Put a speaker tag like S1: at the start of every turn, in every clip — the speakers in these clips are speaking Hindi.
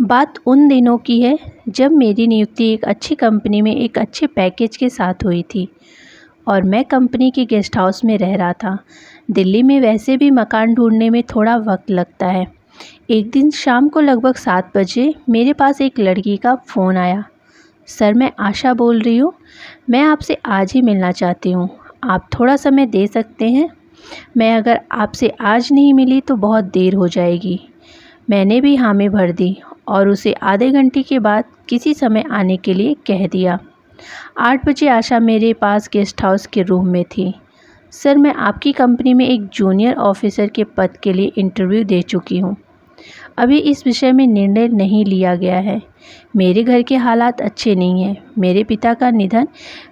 S1: बात उन दिनों की है जब मेरी नियुक्ति एक अच्छी कंपनी में एक अच्छे पैकेज के साथ हुई थी और मैं कंपनी के गेस्ट हाउस में रह रहा था। दिल्ली में वैसे भी मकान ढूंढने में थोड़ा वक्त लगता है। एक दिन शाम को लगभग 7 बजे मेरे पास एक लड़की का फ़ोन आया। सर, मैं आशा बोल रही हूँ। मैं आपसे आज ही मिलना चाहती हूँ। आप थोड़ा समय दे सकते हैं? मैं अगर आपसे आज नहीं मिली तो बहुत देर हो जाएगी। मैंने भी हामी भर दी और उसे आधे घंटे के बाद किसी समय आने के लिए कह दिया। 8 बजे आशा मेरे पास गेस्ट हाउस के रूम में थी। सर, मैं आपकी कंपनी में एक जूनियर ऑफिसर के पद के लिए इंटरव्यू दे चुकी हूँ। अभी इस विषय में निर्णय नहीं लिया गया है। मेरे घर के हालात अच्छे नहीं हैं। मेरे पिता का निधन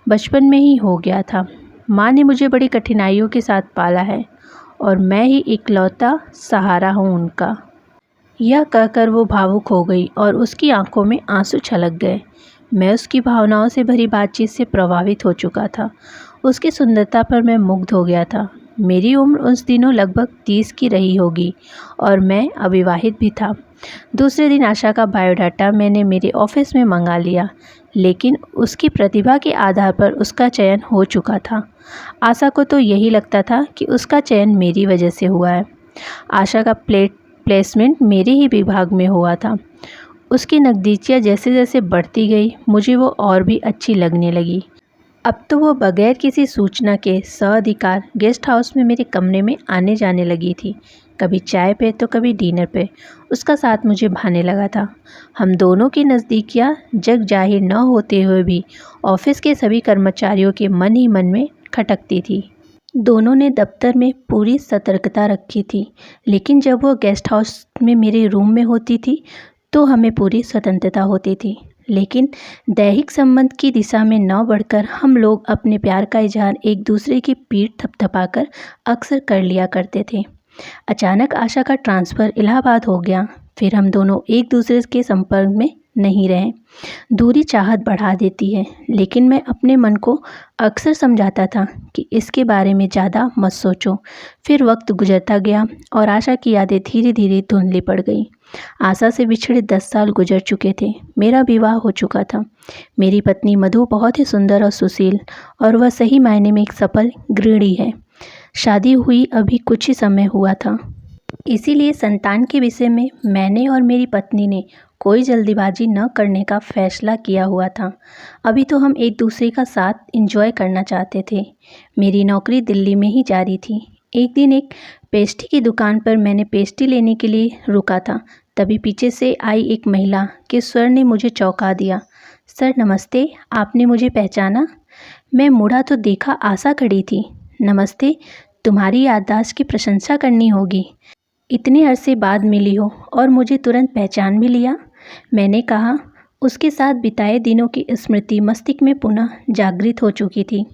S1: बचपन में ही हो गया था। माँ ने मुझे बड़ी कठिनाइयों के साथ पाला है और मैं ही इकलौता सहारा हूँ उनका। यह कहकर वो भावुक हो गई और उसकी आंखों में आंसू छलक गए। मैं उसकी भावनाओं से भरी बातचीत से प्रभावित हो चुका था। उसकी सुंदरता पर मैं मुग्ध हो गया था। मेरी उम्र उस दिनों लगभग 30 की रही होगी और मैं अविवाहित भी था। दूसरे दिन आशा का बायोडाटा मैंने मेरे ऑफिस में मंगा लिया, लेकिन उसकी प्रतिभा के आधार पर उसका चयन हो चुका था। आशा को तो यही लगता था कि उसका चयन मेरी वजह से हुआ है। आशा का प्लेसमेंट मेरे ही विभाग में हुआ था। उसकी नज़दीकियाँ जैसे जैसे बढ़ती गई, मुझे वो और भी अच्छी लगने लगी। अब तो वो बगैर किसी सूचना के सअधिकार गेस्ट हाउस में मेरे कमरे में आने जाने लगी थी। कभी चाय पे तो कभी डिनर पे उसका साथ मुझे भाने लगा था। हम दोनों की नज़दीकियाँ जग जाहिर न होते हुए भी ऑफिस के सभी कर्मचारियों के मन ही मन में खटकती थी। दोनों ने दफ्तर में पूरी सतर्कता रखी थी, लेकिन जब वो गेस्ट हाउस में मेरे रूम में होती थी तो हमें पूरी स्वतंत्रता होती थी। लेकिन दैहिक संबंध की दिशा में न बढ़कर हम लोग अपने प्यार का इजहार एक दूसरे की पीठ थपथपाकर अक्सर कर लिया करते थे। अचानक आशा का ट्रांसफ़र इलाहाबाद हो गया। फिर हम दोनों एक दूसरे के संपर्क में नहीं रहे। दूरी चाहत बढ़ा देती है, लेकिन मैं अपने मन को अक्सर समझाता था कि इसके बारे में ज़्यादा मत सोचो। फिर वक्त गुजरता गया और आशा की यादें धीरे धीरे धुंधली पड़ गई। आशा से बिछड़े 10 साल गुजर चुके थे। मेरा विवाह हो चुका था। मेरी पत्नी मधु बहुत ही सुंदर और सुशील और वह सही मायने में एक सफल गृहिणी है। शादी हुई अभी कुछ ही समय हुआ था, इसीलिए संतान के विषय में मैंने और मेरी पत्नी ने कोई जल्दीबाजी न करने का फैसला किया हुआ था। अभी तो हम एक दूसरे का साथ एंजॉय करना चाहते थे। मेरी नौकरी दिल्ली में ही जारी थी। एक दिन एक पेस्ट्री की दुकान पर मैंने पेस्ट्री लेने के लिए रुका था। तभी पीछे से आई एक महिला के स्वर ने मुझे चौंका दिया। सर नमस्ते, आपने मुझे पहचाना? मैं मुड़ा तो देखा आशा खड़ी थी। नमस्ते, तुम्हारी याददाश्त की प्रशंसा करनी होगी। इतने अरसे बाद मिली हो और मुझे तुरंत पहचान भी लिया, मैंने कहा। उसके साथ बिताए दिनों की स्मृति मस्तिष्क में पुनः जागृत हो चुकी थी।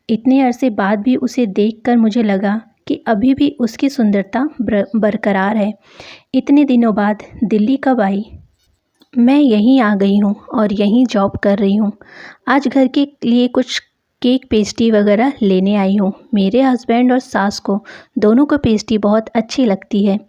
S1: इतने अरसे बाद भी उसे देखकर मुझे लगा कि अभी भी उसकी सुंदरता बरकरार है। इतने दिनों बाद दिल्ली कब आई? मैं यहीं आ गई हूँ और यहीं जॉब कर रही हूँ। आज घर के लिए कुछ केक पेस्ट्री वगैरह लेने आई हूँ। मेरे हस्बैंड और सास को दोनों को पेस्ट्री बहुत अच्छी लगती है।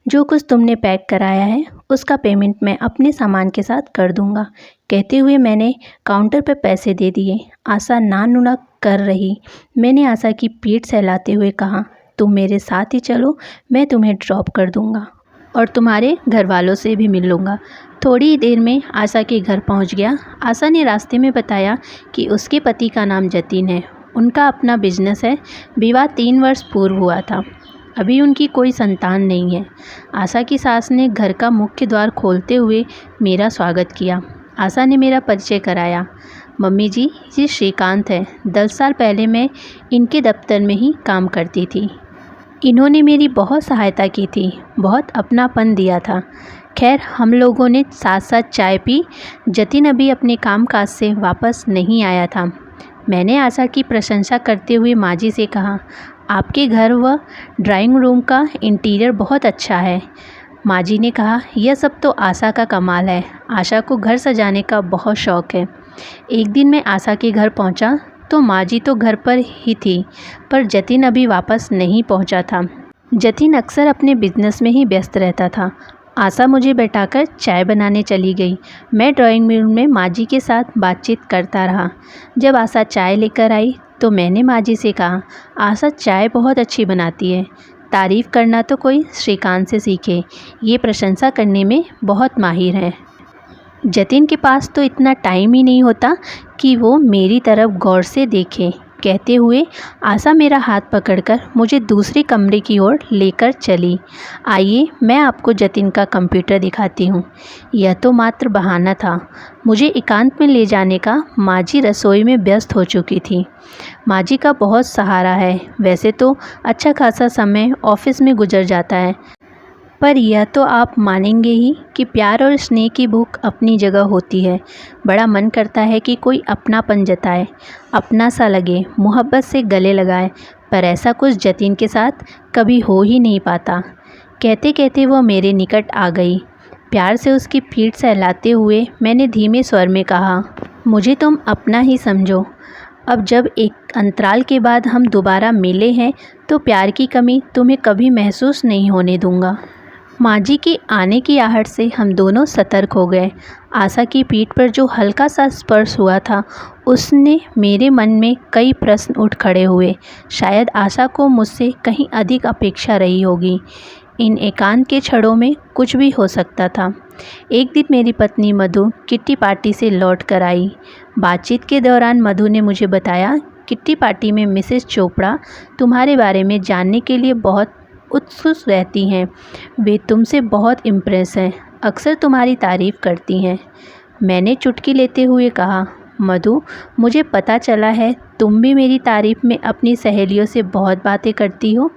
S1: जो कुछ तुमने पैक कराया है उसका पेमेंट मैं अपने सामान के साथ कर दूँगा। कहते हुए मैंने काउंटर पर पैसे दे दिए। आशा ना नुना कर रही। मैंने आशा की पीठ सहलाते हुए कहा, तुम मेरे साथ ही चलो, मैं तुम्हें ड्रॉप कर दूँगा और तुम्हारे घर वालों से भी मिल लूँगा। थोड़ी ही देर में आशा के घर पहुंच गया। आशा ने रास्ते में बताया कि उसके पति का नाम जतिन है। उनका अपना बिजनेस है। विवाह 3 वर्ष पूर्व हुआ था। अभी उनकी कोई संतान नहीं है। आशा की सास ने घर का मुख्य द्वार खोलते हुए मेरा स्वागत किया। आशा ने मेरा परिचय कराया। मम्मी जी, ये श्रीकांत है। 10 साल पहले मैं इनके दफ्तर में ही काम करती थी। इन्होंने मेरी बहुत सहायता की थी, बहुत अपनापन दिया था। खैर, हम लोगों ने साथ साथ चाय पी। जतिन अभी अपने कामकाज से वापस नहीं आया था। मैंने आशा की प्रशंसा करते हुए माँ जी से कहा, आपके घर व ड्राइंग रूम का इंटीरियर बहुत अच्छा है। माँ जी ने कहा, यह सब तो आशा का कमाल है। आशा को घर सजाने का बहुत शौक़ है। एक दिन मैं आशा के घर पहुँचा तो माँ जी तो घर पर ही थी, पर जतिन अभी वापस नहीं पहुँचा था। जतिन अक्सर अपने बिजनेस में ही व्यस्त रहता था आशा मुझे बैठाकर चाय बनाने चली गई। मैं ड्राइंग रूम में माँ जी के साथ बातचीत करता रहा। जब आशा चाय लेकर आई तो मैंने माँ जी से कहा, आशा चाय बहुत अच्छी बनाती है। तारीफ़ करना तो कोई श्रीकांत से सीखे, ये प्रशंसा करने में बहुत माहिर है। जतिन के पास तो इतना टाइम ही नहीं होता कि वो मेरी तरफ गौर से देखे। कहते हुए आशा मेरा हाथ पकड़कर मुझे दूसरे कमरे की ओर लेकर चली। आइए मैं आपको जतिन का कंप्यूटर दिखाती हूँ। यह तो मात्र बहाना था। मुझे एकांत में ले जाने का। माँ जी रसोई में व्यस्त हो चुकी थी। माँ जी का बहुत सहारा है। वैसे तो अच्छा खासा समय ऑफिस में गुजर जाता है, पर यह तो आप मानेंगे ही कि प्यार और स्नेह की भूख अपनी जगह होती है। बड़ा मन करता है कि कोई अपनापन जताए, अपना सा लगे, मोहब्बत से गले लगाए, पर ऐसा कुछ जतिन के साथ कभी हो ही नहीं पाता। कहते कहते वह मेरे निकट आ गई। प्यार से उसकी पीठ सहलाते हुए मैंने धीमे स्वर में कहा, मुझे तुम अपना ही समझो। अब जब एक अंतराल के बाद हम दोबारा मिले हैं तो प्यार की कमी तुम्हें कभी महसूस नहीं होने दूंगा। माँ जी के आने की आहट से हम दोनों सतर्क हो गए। आशा की पीठ पर जो हल्का सा स्पर्श हुआ था, उसने मेरे मन में कई प्रश्न उठ खड़े हुए। शायद आशा को मुझसे कहीं अधिक अपेक्षा रही होगी। इन एकांत के क्षणों में कुछ भी हो सकता था। एक दिन मेरी पत्नी मधु किट्टी पार्टी से लौट कर आई। बातचीत के दौरान मधु ने मुझे बताया, किट्टी पार्टी में मिसेस चोपड़ा तुम्हारे बारे में जानने के लिए बहुत उत्सुक रहती हैं। वे तुमसे बहुत इम्प्रेस हैं, अक्सर तुम्हारी तारीफ़ करती हैं। मैंने चुटकी लेते हुए कहा, मधु मुझे पता चला है तुम भी मेरी तारीफ़ में अपनी सहेलियों से बहुत बातें करती हो।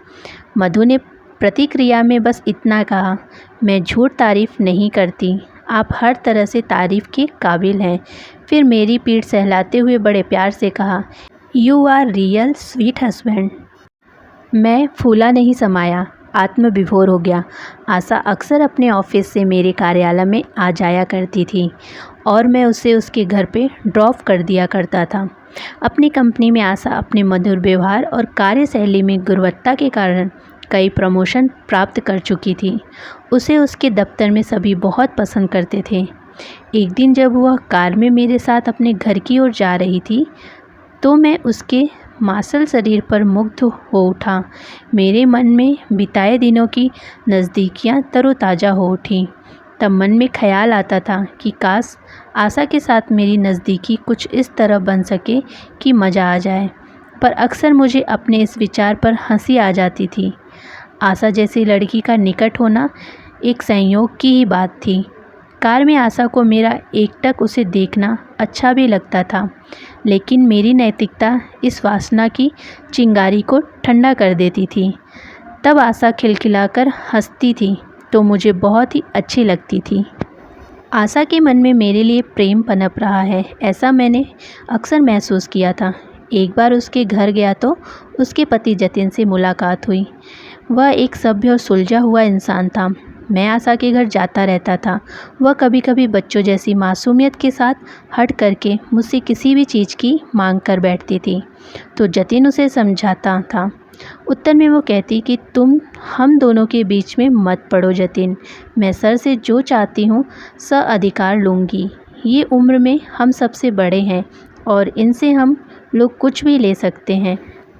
S1: मधु ने प्रतिक्रिया में बस इतना कहा, मैं झूठ तारीफ़ नहीं करती, आप हर तरह से तारीफ़ के काबिल हैं। फिर मेरी पीठ सहलाते हुए बड़े प्यार से कहा, you are real sweet husband. मैं फूला नहीं समाया, आत्म विभोर हो गया। आशा अक्सर अपने ऑफिस से मेरे कार्यालय में आ जाया करती थी और मैं उसे उसके घर पे ड्रॉप कर दिया करता था। अपनी कंपनी में आशा अपने मधुर व्यवहार और कार्यशैली में गुणवत्ता के कारण कई प्रमोशन प्राप्त कर चुकी थी। उसे उसके दफ्तर में सभी बहुत पसंद करते थे। एक दिन जब वह कार में मेरे साथ अपने घर की ओर जा रही थी तो मैं उसके मांसल शरीर पर मुग्ध हो उठा। मेरे मन में बिताए दिनों की नज़दीकियाँ तरोताज़ा हो उठीं। तब मन में ख्याल आता था कि काश आशा के साथ मेरी नज़दीकी कुछ इस तरह बन सके कि मज़ा आ जाए, पर अक्सर मुझे अपने इस विचार पर हंसी आ जाती थी। आशा जैसी लड़की का निकट होना एक संयोग की ही बात थी। कार में आशा को मेरा एकटक उसे देखना अच्छा भी लगता था, लेकिन मेरी नैतिकता इस वासना की चिंगारी को ठंडा कर देती थी। तब आशा खिलखिलाकर हंसती थी तो मुझे बहुत ही अच्छी लगती थी। आशा के मन में मेरे लिए प्रेम पनप रहा है, ऐसा मैंने अक्सर महसूस किया था। एक बार उसके घर गया तो उसके पति जतिन से मुलाकात हुई। वह एक सभ्य और सुलझा हुआ इंसान था। मैं आशा के घर जाता रहता था। वह कभी कभी बच्चों जैसी मासूमियत के साथ हट करके मुझसे किसी भी चीज़ की मांग कर बैठती थी तो जतिन उसे समझाता था। उत्तर में वो कहती कि तुम हम दोनों के बीच में मत पड़ो जतिन, मैं सर से जो चाहती हूँ अधिकार लूँगी। ये उम्र में हम सबसे बड़े हैं और इनसे हम लोग कुछ भी ले सकते हैं।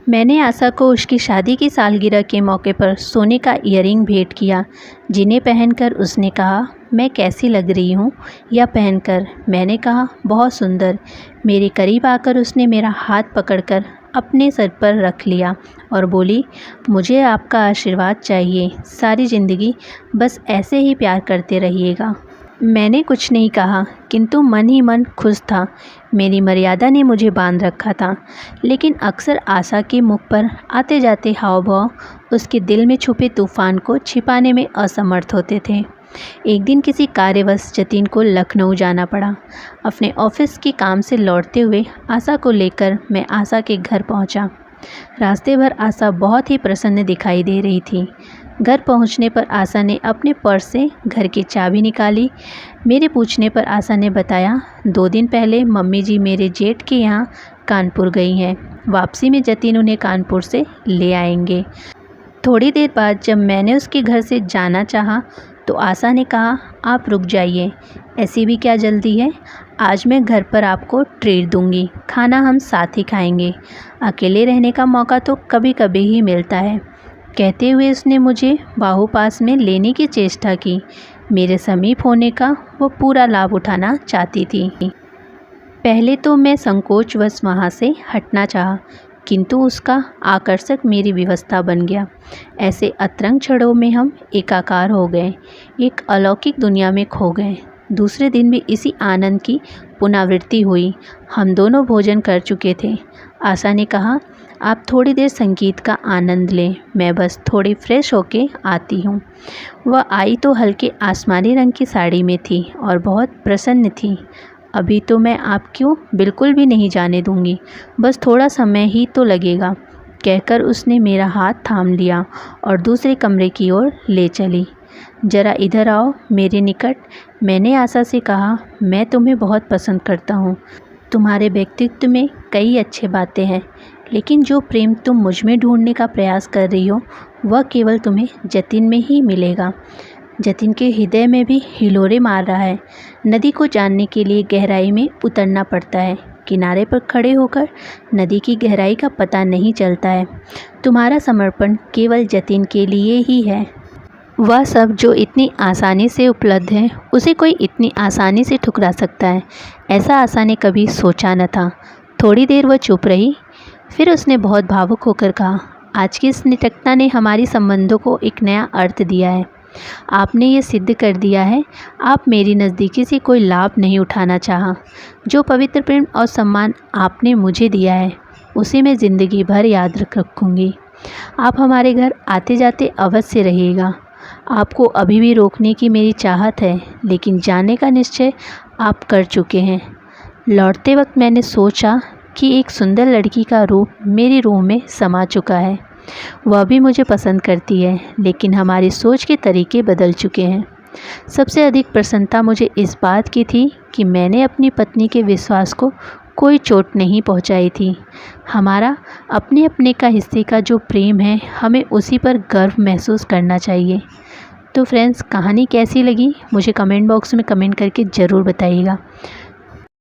S1: मैंने आशा को उसकी शादी की सालगिरह के मौके पर सोने का ईयरिंग भेंट किया, जिन्हें पहनकर उसने कहा, मैं कैसी लग रही हूँ यह पहनकर। मैंने कहा, बहुत सुंदर। मेरे करीब आकर उसने मेरा हाथ पकड़कर अपने सर पर रख लिया और बोली, मुझे आपका आशीर्वाद चाहिए सारी ज़िंदगी, बस ऐसे ही प्यार करते रहिएगा। मैंने कुछ नहीं कहा, किंतु मन ही मन खुश था। मेरी मर्यादा ने मुझे बांध रखा था, लेकिन अक्सर आशा के मुख पर आते जाते हाव भाव उसके दिल में छुपे तूफान को छिपाने में असमर्थ होते थे। एक दिन किसी कार्यवश जतिन को लखनऊ जाना पड़ा। अपने ऑफिस के काम से लौटते हुए आशा को लेकर मैं आशा के घर पहुंचा। रास्ते भर आशा बहुत ही प्रसन्न दिखाई दे रही थी। घर पहुंचने पर आशा ने अपने पर्स से घर की चाबी निकाली। मेरे पूछने पर आशा ने बताया, 2 दिन पहले मम्मी जी मेरे जेठ के यहाँ कानपुर गई हैं। वापसी में जतिन उन्हें कानपुर से ले आएंगे। थोड़ी देर बाद जब मैंने उसके घर से जाना चाहा तो आशा ने कहा, आप रुक जाइए, ऐसी भी क्या जल्दी है। आज मैं घर पर आपको ट्रीट दूंगी, खाना हम साथ ही खाएंगे। अकेले रहने का मौका तो कभी कभी ही मिलता है। कहते हुए उसने मुझे बाहू पास में लेने की चेष्टा की। मेरे समीप होने का वो पूरा लाभ उठाना चाहती थी। पहले तो मैं संकोचवश वहाँ से हटना चाहा, किंतु उसका आकर्षक मेरी व्यवस्था बन गया। ऐसे अतरंग क्षणों में हम एकाकार हो गए, एक अलौकिक दुनिया में खो गए। दूसरे दिन भी इसी आनंद की पुनरावृत्ति हुई। हम दोनों भोजन कर चुके थे। आशा ने कहा, आप थोड़ी देर संगीत का आनंद लें, मैं बस थोड़ी फ्रेश होके आती हूँ। वह आई तो हल्के आसमानी रंग की साड़ी में थी और बहुत प्रसन्न थी। अभी तो मैं आपको बिल्कुल भी नहीं जाने दूंगी, बस थोड़ा समय ही तो लगेगा, कहकर उसने मेरा हाथ थाम लिया और दूसरे कमरे की ओर ले चली। ज़रा इधर आओ मेरे निकट, मैंने आशा से कहा। मैं तुम्हें बहुत पसंद करता हूँ। तुम्हारे व्यक्तित्व में कई अच्छी बातें हैं, लेकिन जो प्रेम तुम मुझ में ढूंढने का प्रयास कर रही हो वह केवल तुम्हें जतिन में ही मिलेगा। जतिन के हृदय में भी हिलोरे मार रहा है। नदी को जानने के लिए गहराई में उतरना पड़ता है, किनारे पर खड़े होकर नदी की गहराई का पता नहीं चलता है। तुम्हारा समर्पण केवल जतिन के लिए ही है। वह सब जो इतनी आसानी से उपलब्ध है, उसे कोई इतनी आसानी से ठुकरा सकता है, ऐसा आशा ने कभी सोचा न था। थोड़ी देर वह चुप रही, फिर उसने बहुत भावुक होकर कहा, आज की इस निकटता ने हमारी संबंधों को एक नया अर्थ दिया है। आपने ये सिद्ध कर दिया है, आप मेरी नज़दीकी से कोई लाभ नहीं उठाना चाहा। जो पवित्र प्रेम और सम्मान आपने मुझे दिया है, उसे मैं ज़िंदगी भर याद रखूँगी। आप हमारे घर आते जाते अवश्य रहिएगा। आपको अभी भी रोकने की मेरी चाहत है, लेकिन जाने का निश्चय आप कर चुके हैं। लौटते वक्त मैंने सोचा कि एक सुंदर लड़की का रूप मेरी रूह में समा चुका है। वह भी मुझे पसंद करती है, लेकिन हमारी सोच के तरीके बदल चुके हैं। सबसे अधिक प्रसन्नता मुझे इस बात की थी कि मैंने अपनी पत्नी के विश्वास को कोई चोट नहीं पहुंचाई थी। हमारा अपने अपने का हिस्से का जो प्रेम है, हमें उसी पर गर्व महसूस करना चाहिए। तो फ्रेंड्स, कहानी कैसी लगी मुझे कमेंट बॉक्स में कमेंट करके ज़रूर बताइएगा।